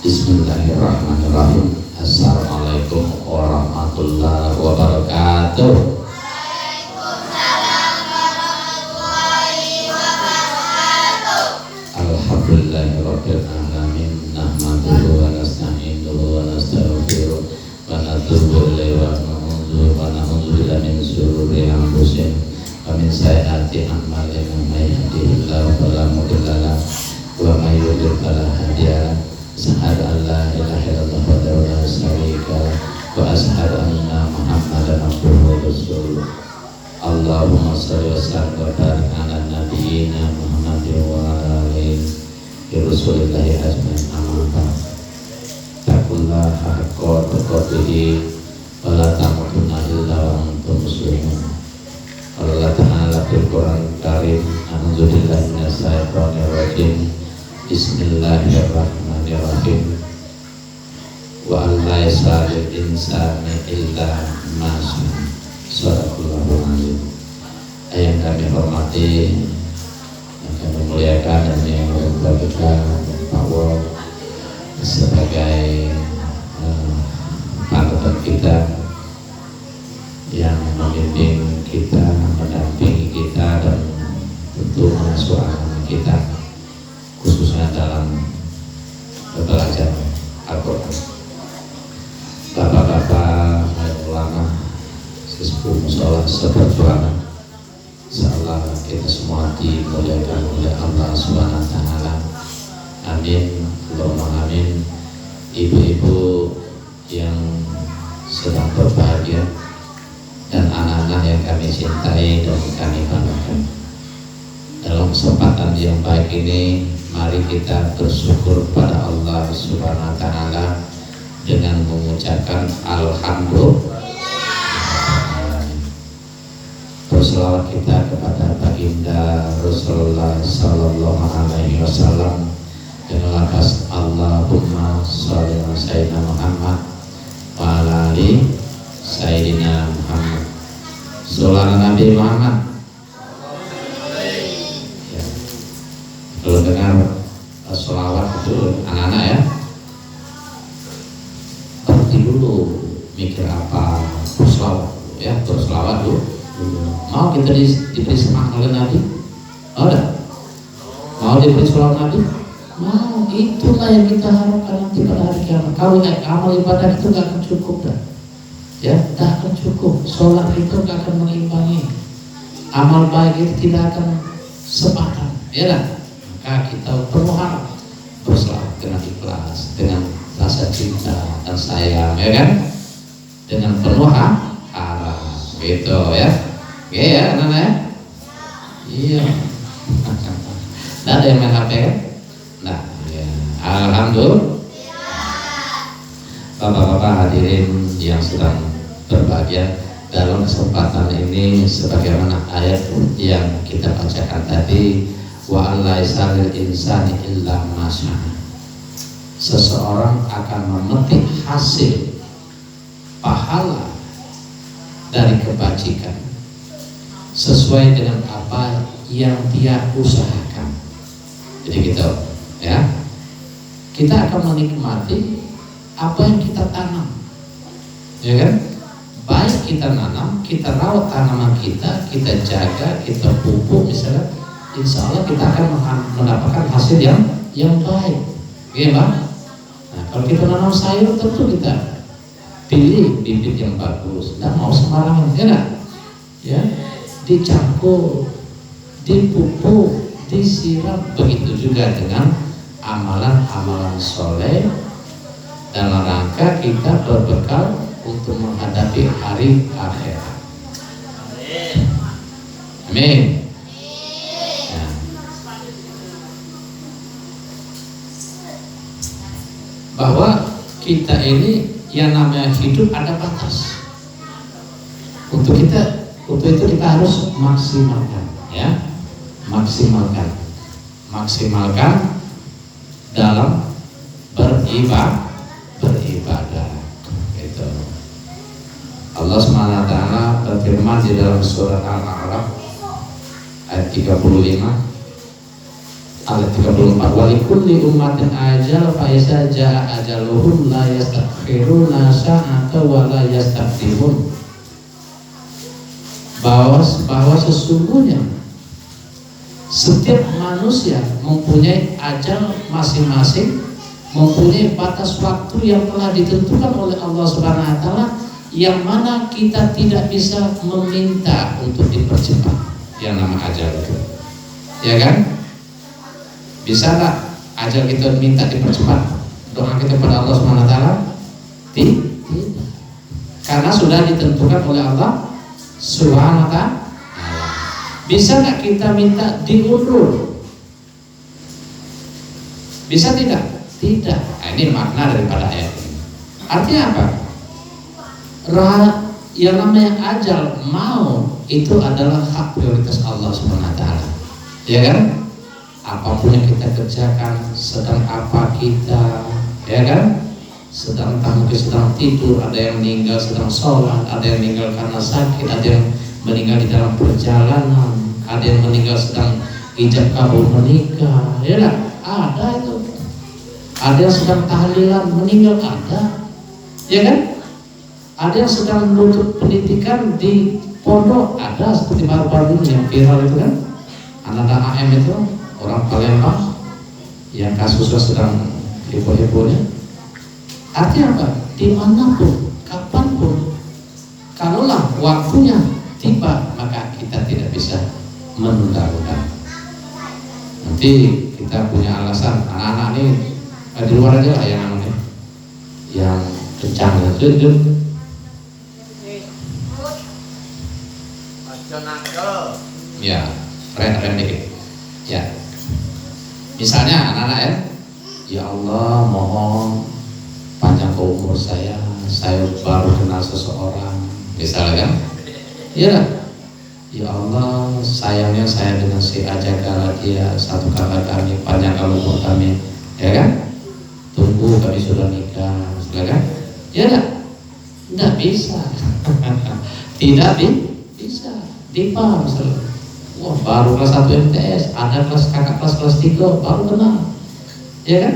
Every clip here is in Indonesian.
Bismillahirrahmanirrahim. Assalamualaikum warahmatullahi wabarakatuh. Waalaikumsalam warahmatullahi wabarakatuh. Alhamdulillahirabbil alamin. Nahmaduhu wa nasta'inuhu wa nastaghfiruh wa natubu ilaihi wa na'udzu billahi min syururi anfusina wa min sayyiati a'malina. May yahdihillahu fala mudilla lahu wa may yudlil fala hadiya lahu. Asyhadu an la ilaha illallah wahdahu la syarika lahu wa asyhadu anna Muhammadan abduhu wa rasuluh. Allahumma shalli wa sallim wa barik ala nabiyyina Muhammadin wa ala alihi rasulillahi ajmain. Amma ba'd. Taqullaha haqqa tuqatih wa la tamutunna illa wa antum muslimun. Allah Ta'ala fil Qur'an Karim, a'udzu billahi minasy syaithanir rajim. Bismillahirrahmanirrahim. Wa alla yas'alul insani illa ma syaa. Shadaqallahul azim. Yang kami hormati, yang kami muliakan, dan yang berbahagia bahwa sebagai panutan kita yang memimpin kita, mendampingi kita, dan tentu mengasuh anak kita, khususnya dalam belajar Al-Quran. Bapak-bapak, ulama, sesepuh musola, seperjuangan, insyaallah kita semua dimuliakan oleh Allah Subhanahu wa Ta'ala. Amin, Allahumma amin. Ibu-ibu yang sedang berbahagia dan anak-anak yang kami cintai dan kami banggakan, dalam kesempatan yang baik ini, mari kita bersyukur pada Allah Subhanahu wa Ta'ala dengan mengucapkan alhamdulillah. Berselawat kita kepada baginda Rasulullah sallallahu alaihi wasallam dengan lafaz Allahumma shalli ala sayyidina Muhammad wa ala ali sayyidina Muhammad. Sallallahu Nabi Muhammad. Ya. Kalau dengar sholawat itu anak-anak ya, berhenti dulu mikir apa berselawat ya, berselawat dulu. Mau kita diberi semangat oleh Nabi? Mau diberi sholawat Nabi? Mau. Itulah yang kita harapkan nanti pada hari kiamat. Kalau amal ibadah itu gak akan cukup dah. Ya, tak akan cukup. Sholat itu gak akan mengimbangi. Amal baik itu tidak akan sepadan. Ya kan? Maka kita perlu harap berselawat dengan ikhlas, dengan rasa cinta dan sayang, ya kan? Dengan penuh harap, gitu ya. Oke ya, anak-anak ya? Iya. Nah, ada yang main HP kan? Nah, ya. Alhamdulillah. Bapak-bapak hadirin yang sedang berbahagia, dalam kesempatan ini sebagaimana ayat yang kita bacakan tadi, wa alla yasalil insani illa ma syaa. Seseorang akan memetik hasil pahala dari kebajikan sesuai dengan apa yang dia usahakan. Jadi gitu ya, kita akan menikmati apa yang kita tanam, ya kan? Baik kita nanam, kita rawat tanaman kita jaga, kita pupuk misalnya, insya Allah kita akan mendapatkan hasil yang baik, ya Pak? Nah, kalau kita nanam sayur tentu kita pilih bibit yang bagus, dan mau sembarangan, ya kan? Ya, dicampur, dipupuk, disiram. Begitu juga dengan amalan-amalan soleh dalam rangka kita berbekal untuk menghadapi hari akhirat. Amin. Ya. Bahwa kita ini yang namanya hidup ada batas. Untuk itu kita harus maksimalkan, ya, maksimalkan dalam beribadah. Gitu. Allah SWT berfirman di dalam surat Al-A'raf ayat 35, ayat 34, walikulli ummatin ajal fa iza jaa ajaluhum la yastakhiruna sa'ata wa la yastaqdimun. Bahwa sesungguhnya setiap manusia mempunyai ajal masing-masing, mempunyai batas waktu yang telah ditentukan oleh Allah Subhanahu wa taala, yang mana kita tidak bisa meminta untuk dipercepat yang nama ajal itu. Ya kan? Bisa tak ajal kita minta dipercepat? Doa kita pada Allah Subhanahu wa taala? Tidak. Karena sudah ditentukan oleh Allah Subhanahu wa taala. Bisa nggak kita minta diundur? Bisa tidak? Tidak. Nah, ini makna daripada ayat ini. Artinya apa? Yang namanya ajal mau itu adalah hak prioritas Allah Subhanahu wa taala. Ya kan? Apapun yang kita kerjakan, sedang apa kita, ya kan? Sedang entah mungkin sedang tidur, ada yang meninggal sedang sholat, ada yang meninggal karena sakit, ada yang meninggal di dalam perjalanan, ada yang meninggal sedang ijab kabul menikah, ya kan? Ada itu. Ada yang sedang tahlilan meninggal, ada, ya kan? Ada yang sedang menuntut pendidikan di pondok, ada, seperti baru-baru ini yang viral itu kan, anak-anak AM itu, orang Palembang yang kasusnya sedang heboh-hebohnya. Artinya apa? Dimanapun, kapanpun, kalaulah waktunya tiba, maka kita tidak bisa menunda-nunda. Nanti kita punya alasan, anak-anak ini di luar aja lah yang kencang itu. Ya, rem dikit. Ya, misalnya anak-anak ya Allah mohon panjang ke umur saya baru kenal seseorang, misalnya kan? Iya, ya Allah sayangnya saya dengan si ajagalah dia, satu kakak kami, panjang ke umur kami, ya kan? Tunggu kami sudah nikah, misalnya kan? Ya enggak bisa. Tidak bisa. Dipa misalnya, wah baru kelas 1 MTS, ada kakak kelas 3 baru kenal, ya kan?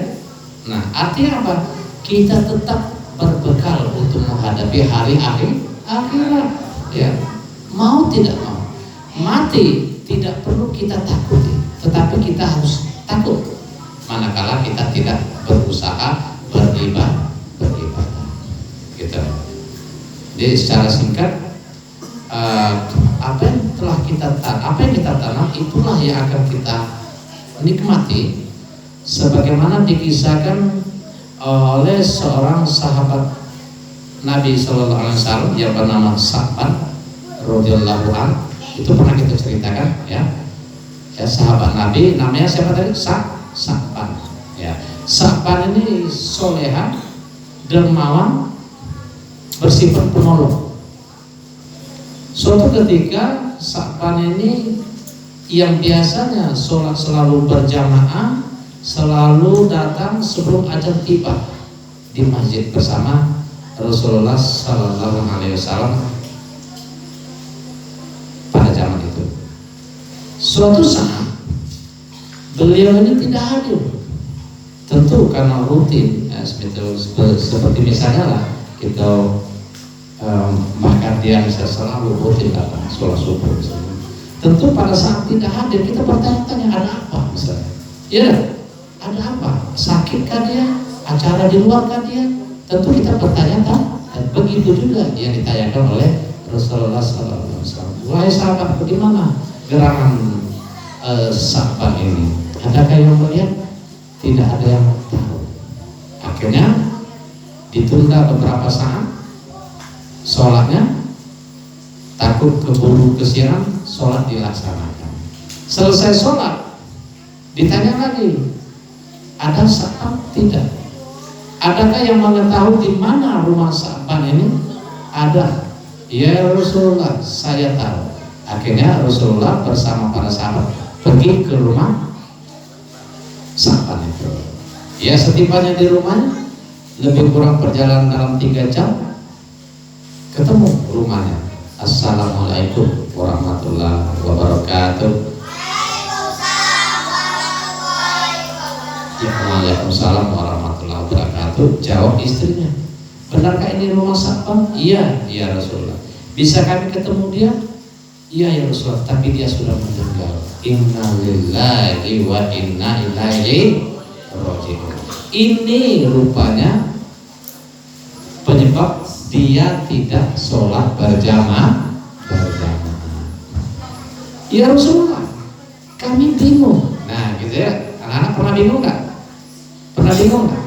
Nah artinya apa? Kita tetap berbekal untuk menghadapi hari akhirat, ya. Mau tidak mau, mati tidak perlu kita takuti, tetapi kita harus takut manakala kita tidak berusaha beribadah, gitu. Jadi secara singkat, apa yang kita tanam itulah yang akan kita nikmati, sebagaimana dikisahkan oleh seorang sahabat Nabi Sallallahu Alaihi Wasallam yang bernama Sa'ban radhiyallahu anhu. Itu pernah kita ceritakan, ya sahabat Nabi namanya siapa tadi? Sa'ban. Ya, Sa'ban ini soleha, dermawan, bersifat penolong. Suatu ketika Sa'ban ini yang biasanya sholat selalu berjamaah, selalu datang sebelum azan tiba di masjid bersama Rasulullah Sallallahu Alaihi Wasallam pada zaman itu. Suatu saat beliau ini tidak hadir, tentu karena rutin, ya, seperti misalnya lah kita bahkan dia bisa selalu rutin datang sholat subuh misalnya. Tentu pada saat tidak hadir kita bertanya-tanya ada apa misalnya, ya ada apa, sakitkah dia, acara di luar kah dia, tentu kita bertanya-tanya. Dan begitu juga yang ditanyakan oleh Rasulullah SAW. Wahai sahabat, bagaimana gerangan Sa'ban ini, adakah yang melihat? Tidak ada yang tahu. Akhirnya ditunda beberapa saat sholatnya, takut keburu kesiangan, sholat dilaksanakan. Selesai sholat ditanya lagi, ada Sa'ban? Tidak. Adakah yang mengetahui di mana rumah Sa'ban ini? Ada. Ya Rasulullah, saya tahu. Akhirnya Rasulullah bersama para sahabat pergi ke rumah Sa'ban itu. Ya setibanya di rumahnya, lebih kurang perjalanan dalam 3 jam, ketemu rumahnya. Assalamualaikum warahmatullahi wabarakatuh. Ya, Waalaikumsalam warahmatullahi wabarakatuh. Jawab istrinya, benarkah ini rumah Sa'ban? Iya, ya Rasulullah. Bisa kami ketemu dia? Iya ya Rasulullah, tapi dia sudah meninggal. Inna lillahi wa inna ilaihi raji'un. Ini rupanya penyebab dia tidak sholat berjamaah. Ya Rasulullah, kami bingung. Nah gitu ya, anak-anak pernah bingung nggak? Pernah bingung nggak?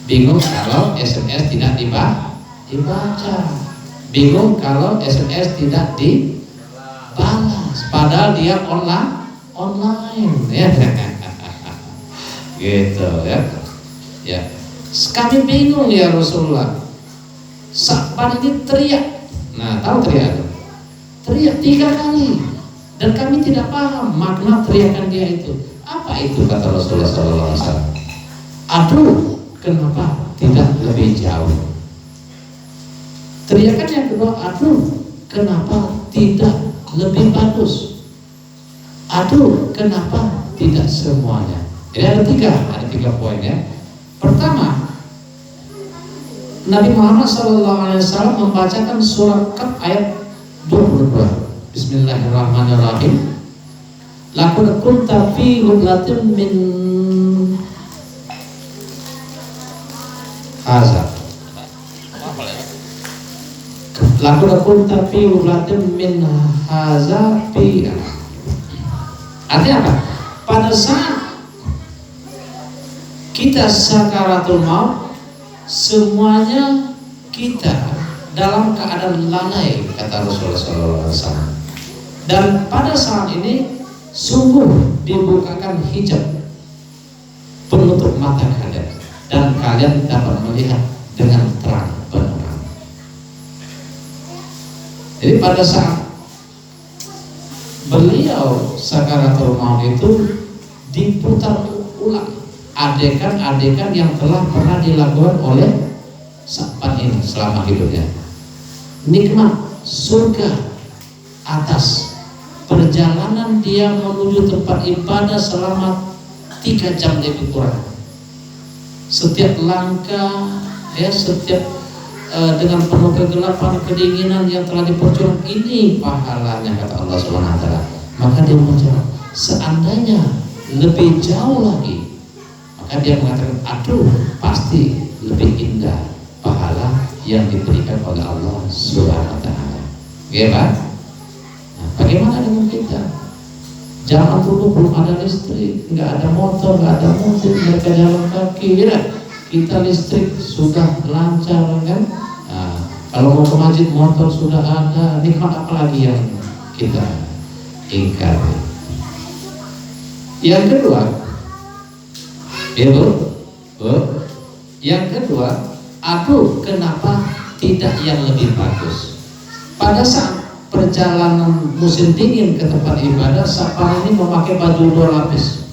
Bingung kalau SMS tidak dibaca. Bingung kalau SMS tidak dibalas. Padahal dia online ya. Gitu ya. Ya. Kami bingung ya Rasulullah. Sa'ban ini teriak. Nah, tahu teriak? Teriak 3 kali. Dan kami tidak paham makna teriakan dia itu. Apa itu kata Rasulullah SAW? Aduh, kenapa tidak lebih jauh? Teriakan yang kedua, aduh, kenapa tidak lebih bagus? Aduh, kenapa tidak semuanya? Jadi ada tiga poin ya. Pertama, Nabi Muhammad SAW membacakan surat Kahf ayat 22. Bismillahirrahmanirrahim. Laqad kunta fi ghaflatin min hadza. Laqad kunta fi ghaflatin min hadza fi. Artinya apa? Pada saat kita sakaratul maut, semuanya kita dalam keadaan lalai, kata Rasulullah SAW. Dan pada saat ini sungguh dibukakan hijab penutup mata kalian, dan kalian dapat melihat dengan terang benderang. Jadi pada saat beliau sakaratul maut itu diputar ulang adegan-adegan yang telah pernah dilakukan oleh Sa'ban ini selama hidupnya. Nikmat surga atas perjalanan dia menuju tempat ibadah selama 3 jam lebih kurang. Setiap langkah ya, setiap dengan penuh kegelapan, kedinginan yang telah diperjuangkan, ini pahalanya kata Allah SWT. Maka dia menjawab, seandainya lebih jauh lagi, maka dia mengatakan, aduh, pasti lebih indah pahala yang diberikan oleh Allah SWT. Oke Pak? Nah, bagaimana dengan kita? Zaman dulu belum ada listrik, nggak ada motor, nggak ada mobil, mereka jalan kaki, ya. Kita listrik sudah lancar kan? Nah, kalau mau ke masjid motor sudah ada, nikmat apa lagi yang kita ingkar? Yang kedua, yang kedua, aduh, kenapa tidak yang lebih bagus? Pada saat perjalanan musim dingin ke tempat ibadah, Sa'ban ini memakai baju 2 lapis,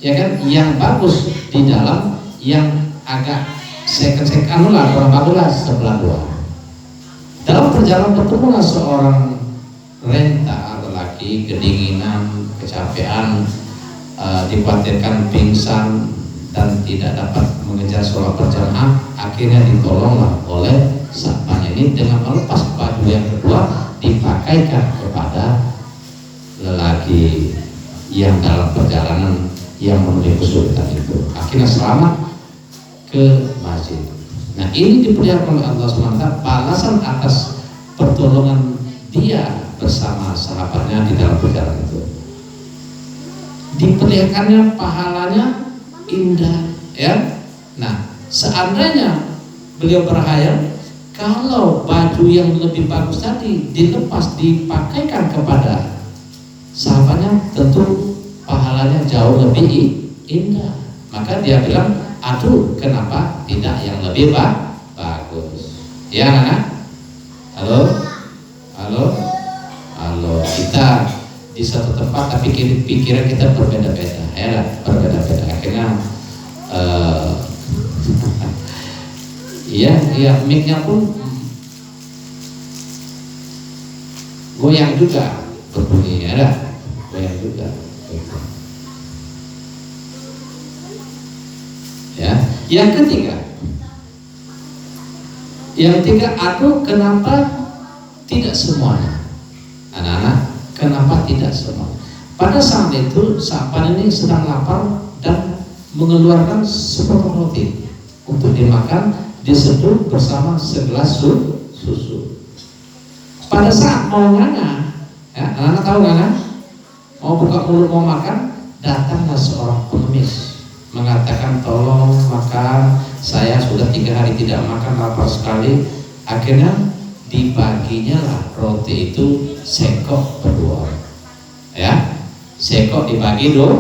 ya kan? Yang bagus di dalam, yang agak second lah, kurang bagus lah sebelah 2. Dalam perjalanan bertemulah seorang renta lelaki, kedinginan, kecapean, dikhawatirkan pingsan dan tidak dapat mengejar sholat berjamaah. Akhirnya ditolonglah oleh Sa'ban ini dengan melepas baju yang kedua, dipakaikan kepada lelaki yang dalam perjalanan yang memenuhi kesulitan itu. Akhirnya selamat ke masjid. Nah, ini diperlihatkan oleh Allah SWT balasan atas pertolongan dia bersama sahabatnya di dalam perjalanan itu. Diperlihatkannya pahalanya indah, ya. Nah, seandainya beliau berhayal kalau baju yang lebih bagus tadi dilepas, dipakaikan kepada sahabatnya, tentu pahalanya jauh lebih indah. Maka dia bilang, aduh, kenapa tidak yang lebih bagus? Ya, anak-anak? Halo? Halo? Halo? Kita di satu tempat tapi pikiran kita berbeda-beda, ya, berbeda-beda. Akhirnya iya, mic-nya pun goyang juga, berbunyi, ya, goyang juga. Ya. Yang ketiga, aduh, kenapa tidak semuanya? Anak-anak, kenapa tidak semua? Pada saat itu, Sa'ban ini sedang lapar dan mengeluarkan sepotong roti untuk dimakan, diseduh bersama segelas susu. Pada saat mau nganga, ya, anak-anak tahu nganga? Mau buka mulut mau makan, datanglah seorang pengemis mengatakan, tolong makan, saya sudah 3 hari tidak makan, lapar sekali. Akhirnya dibaginya lah roti itu sekok berdua, ya, sekok dibagi dua.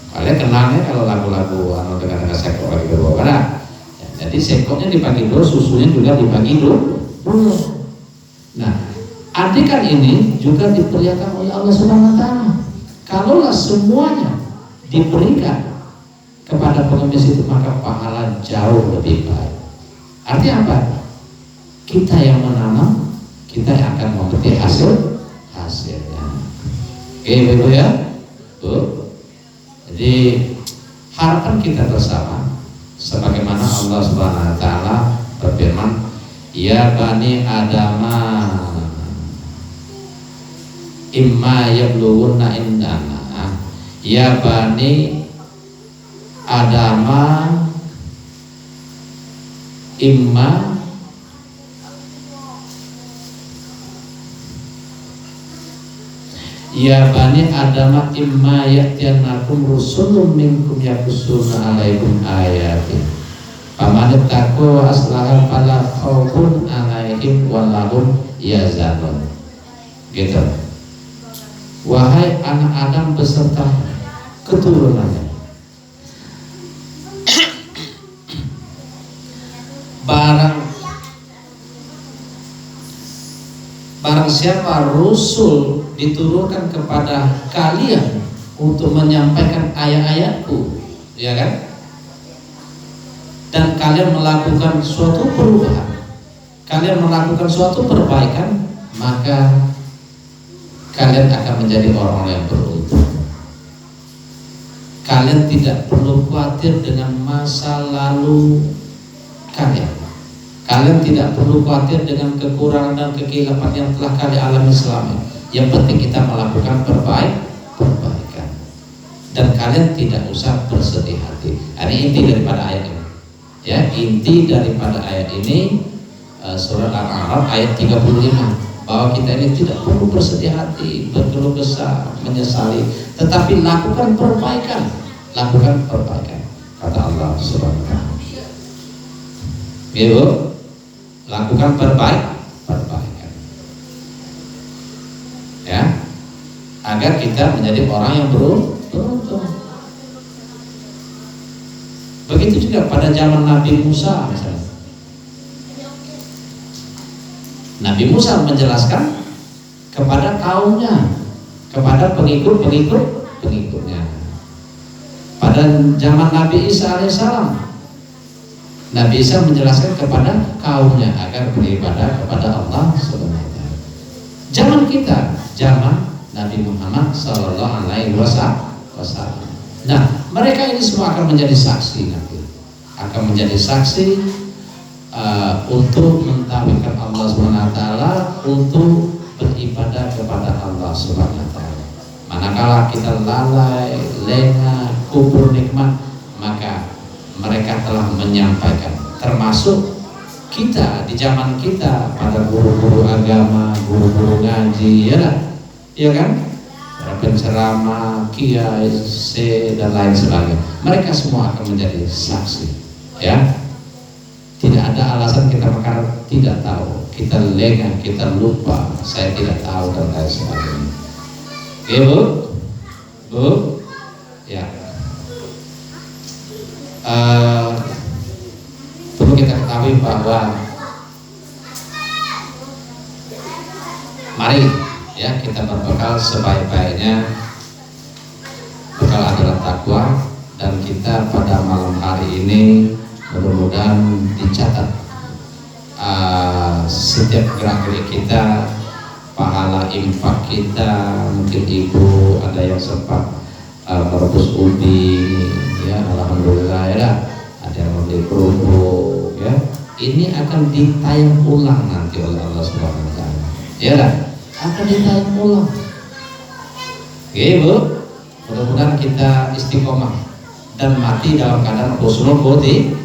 Kalian kenalnya kalau lagu-lagu dengan sekok bagi dua, kan? Ya, jadi sekoknya dibagi dua, susunya juga dibagi dua. Nah, adikan ini juga diperlihatkan oleh Allah Subhanahu Wa Taala. Kalaulah semuanya diberikan kepada pengemis itu, maka pahala jauh lebih baik. Artinya apa? Kita yang menanam, kita yang akan memetik hasilnya. Oke, Ibu ya, Bu. Jadi harapan kita bersama, sebagaimana Allah Subhanahu Wa Taala berfirman, ya bani Adama, imma yablughunna indana. Ya bani Adama, imma ya bani Adama imma ya'tiyannakum rusulun minkum yaqussuna 'alaikum ayati faman ittaqa aslaha fala khaufun 'alaihim wa lahum yahzanun. Gitu. Wahai anak Adam beserta keturunannya, barang siapa Rasul diturunkan kepada kalian untuk menyampaikan ayat-ayatku, ya kan? Dan kalian melakukan suatu perubahan, kalian melakukan suatu perbaikan, maka kalian akan menjadi orang yang beruntung. Kalian tidak perlu khawatir dengan masa lalu kalian. Kalian tidak perlu khawatir dengan kekurangan dan kekilapan yang telah kalian alami selama ini. Yang penting kita melakukan perbaikan. Dan kalian tidak usah bersedih hati. Ini inti daripada ayat ini. Ya, inti daripada ayat ini surat Al-A'raf ayat 35. Bahwa kita ini tidak perlu bersedih hati, berkeluh kesah, menyesali, tetapi lakukan perbaikan, kata Allah Subhanahu Wa Taala. Ibu, lakukan perbaikan, ya, agar kita menjadi orang yang beruntung. Begitu juga pada zaman Nabi Musa misalnya. Nabi Musa menjelaskan kepada kaumnya, kepada pengikutnya. Pada zaman Nabi Isa alaihissalam, Nabi Isa menjelaskan kepada kaumnya agar beribadah kepada Allah Subhanahu Wa Taala. Zaman kita, zaman Nabi Muhammad Sallallahu Alaihi Wasallam. Nah, mereka ini semua akan menjadi saksi nanti, akan menjadi saksi untuk mentauhidkan Allah Subhanahu Wa Taala, untuk beribadah kepada Allah Subhanahu Wa Taala. Manakala kita lalai, lengah, kubur nikmat, maka mereka telah menyampaikan, termasuk kita di zaman kita, pada guru-guru agama, guru-guru ngaji, ya kan? Para penceramah, kiai, dan lain sebagainya. Mereka semua akan menjadi saksi, ya. Tidak ada alasan kita makar tidak tahu, kita lengah, kita lupa, saya tidak tahu dan lain sebagainya. Oke, Bu, ya. Perlu kita ketahui bahwa mari ya kita berbekal sebaik-baiknya, bekal adalah takwa, dan kita pada malam hari ini mudah-mudahan dicatat setiap gerak-gerik kita, pahala infak kita. Mungkin ibu ada yang sempat merebus ubi, ya alhamdulillah ya, ada yang membeli kerupuk ya. Ini akan ditayang ulang nanti oleh Allah Subhanahu wa taala. Ya dah, akan ditayang ulang. Oke, Bu. Mudah-mudahan kita istiqomah dan mati dalam keadaan husnul khotimah.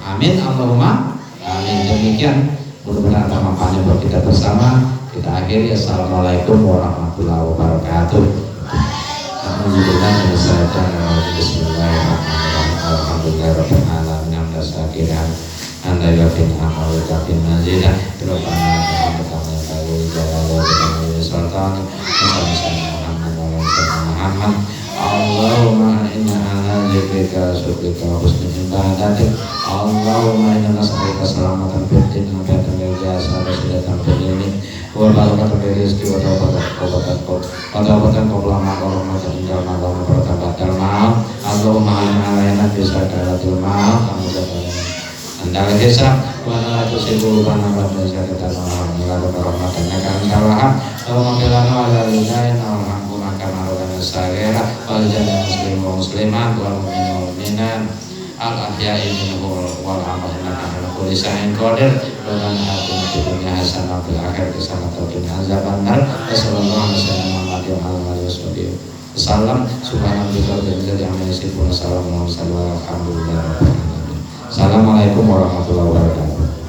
Amin Allahumma amin. Demikian mudah-mudahan ada manfaatnya buat kita bersama. Kita akhiri. Assalamualaikum warahmatullahi wabarakatuh. Alhamdulillah bismillahirrahmanirrahim. Alhamdulillahirabbil alamin. Hamdan syakiran anda yakin amal yakin mazidah. Rabbana Muhammad jalalahu sultan Muhammad. Allahumma inna ala zikrika syukrika wa husni ibadatik. Allahumma inna nas'aluka salamatan fid din wa fil jasa wa sidatan fil ilmi wa barakatan fil rizqi wa tawbatan qabla ma qarrama inda ma lam bertabatal ma. Allahumma inna alaina bisakaratil ma andal hisab wa la tusibu bana ba'da zakatan wa la rahmatan kan salah. Allahumma bilana wa la ilaha illa sagira wal jannah muslim wa muslimat wal mu'minin wal mu'minat al ahya'i minhum wal amwat ala kulli shay'in qadir. Rabbana atina fid dunya hasanah wa fil akhirati hasanah wa qina azabannar. Sallallahu alaihi wasallam. Salam subhanallahi wa bihamdihi. Assalamualaikum warahmatullahi wabarakatuh.